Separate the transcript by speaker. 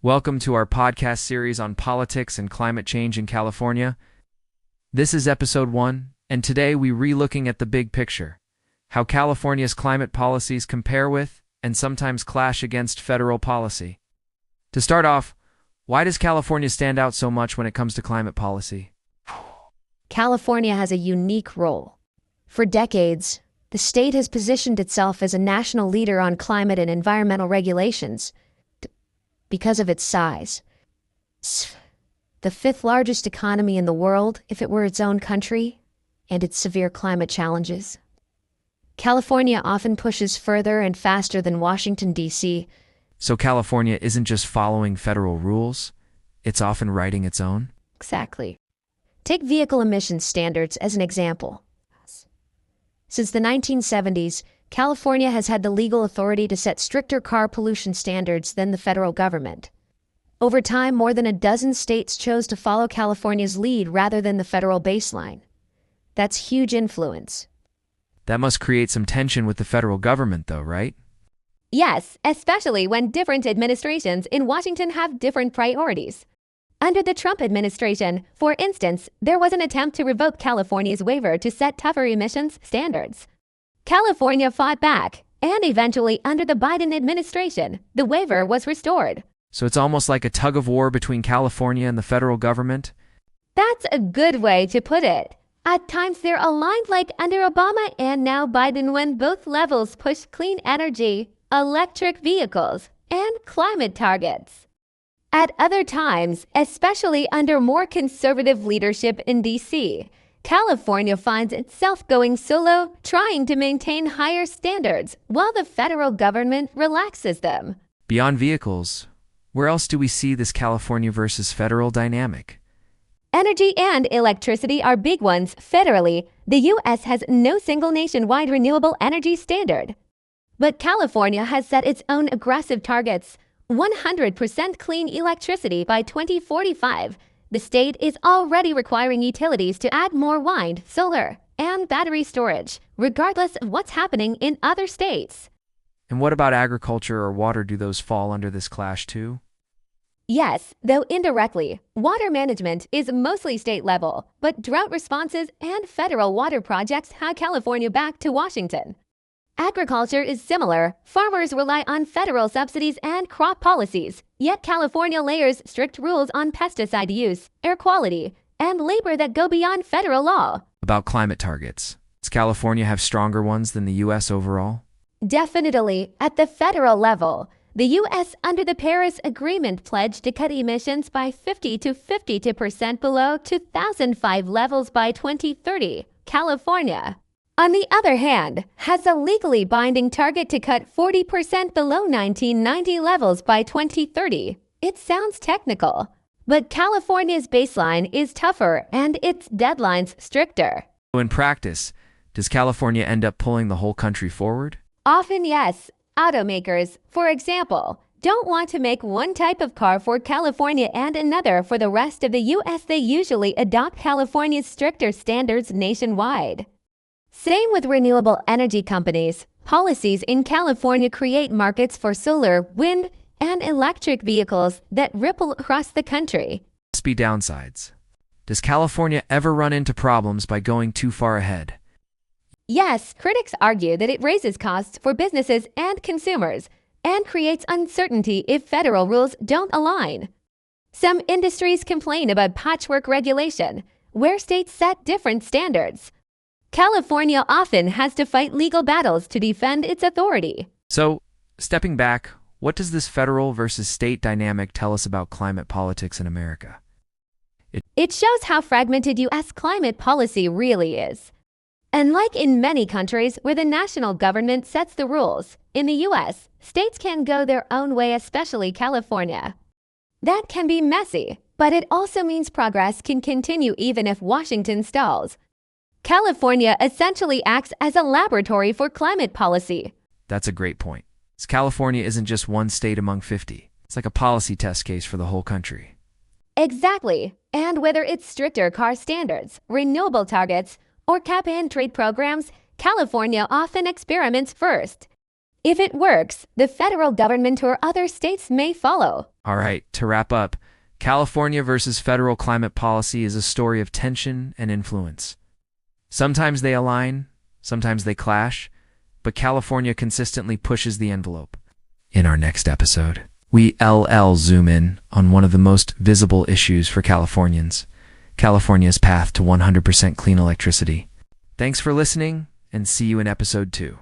Speaker 1: Welcome to our podcast series on politics and climate change in California. This is episode 1, and today we re-looking at the big picture, how California's climate policies compare with and sometimes clash against federal policy. To start off, why does California stand out so much when it comes to climate policy?
Speaker 2: California has a unique role. For decades, the state has positioned itself as a national leader on climate and environmental regulations because of its size. The fifth largest economy in the world if it were its own country, and its severe climate challenges. California often pushes further and faster than Washington, D.C.
Speaker 1: So California isn't just following federal rules, it's often writing its own?
Speaker 2: Exactly. Take vehicle emissions standards as an example. Since the 1970s, California has had the legal authority to set stricter car pollution standards than the federal government. Over time, more than a dozen states chose to follow California's lead rather than the federal baseline. That's huge influence.
Speaker 1: That must create some tension with the federal government, though, right?
Speaker 3: Yes, especially when different administrations in Washington have different priorities. Under the Trump administration, for instance, there was an attempt to revoke California's waiver to set tougher emissions standards. California fought back, and eventually, under the Biden administration, the waiver was restored.
Speaker 1: So it's almost like a tug-of-war between California and the federal government?
Speaker 3: That's a good way to put it. At times they're aligned like under Obama and now Biden when both levels push clean energy, electric vehicles, and climate targets. At other times, especially under more conservative leadership in D.C., California finds itself going solo, trying to maintain higher standards, while the federal government relaxes them.
Speaker 1: Beyond vehicles, where else do we see this California versus federal dynamic?
Speaker 3: Energy and electricity are big ones federally. The U.S. has no single nationwide renewable energy standard. But California has set its own aggressive targets. 100% clean electricity by 2045. The state is already requiring utilities to add more wind, solar, and battery storage, regardless of what's happening in other states.
Speaker 1: And what about agriculture or water? Do those fall under this clash too?
Speaker 3: Yes, though indirectly. Water management is mostly state level, but drought responses and federal water projects have California back to Washington. Agriculture is similar. Farmers rely on federal subsidies and crop policies, yet California layers strict rules on pesticide use, air quality, and labor that go beyond federal law.
Speaker 1: About climate targets, does California have stronger ones than the U.S. overall?
Speaker 3: Definitely. At the federal level, the U.S. under the Paris Agreement pledged to cut emissions by 50% below 2005 levels by 2030. California, on the other hand, has a legally binding target to cut 40% below 1990 levels by 2030. It sounds technical, but California's baseline is tougher and its deadlines stricter.
Speaker 1: So in practice, does California end up pulling the whole country forward?
Speaker 3: Often, yes. Automakers, for example, don't want to make one type of car for California and another for the rest of the U.S. They usually adopt California's stricter standards nationwide. Same with renewable energy companies. Policies in California create markets for solar, wind, and electric vehicles that ripple across the country.
Speaker 1: Must be downsides. Does California ever run into problems by going too far ahead?
Speaker 3: Yes, critics argue that it raises costs for businesses and consumers and creates uncertainty if federal rules don't align. Some industries complain about patchwork regulation, where states set different standards. California often has to fight legal battles to defend its authority.
Speaker 1: So, stepping back, what does this federal versus state dynamic tell us about climate politics in America?
Speaker 3: It shows how fragmented U.S. climate policy really is. Unlike in many countries where the national government sets the rules, in the U.S., states can go their own way, especially California. That can be messy, but it also means progress can continue even if Washington stalls. California essentially acts as a laboratory for climate policy.
Speaker 1: That's a great point. California isn't just one state among 50. It's like a policy test case for the whole country.
Speaker 3: Exactly. And whether it's stricter car standards, renewable targets, or cap-and-trade programs, California often experiments first. If it works, the federal government or other states may follow.
Speaker 1: All right, to wrap up, California versus federal climate policy is a story of tension and influence. Sometimes they align, sometimes they clash, but California consistently pushes the envelope. In our next episode, we zoom in on one of the most visible issues for Californians, California's path to 100% clean electricity. Thanks for listening, and see you in episode 2.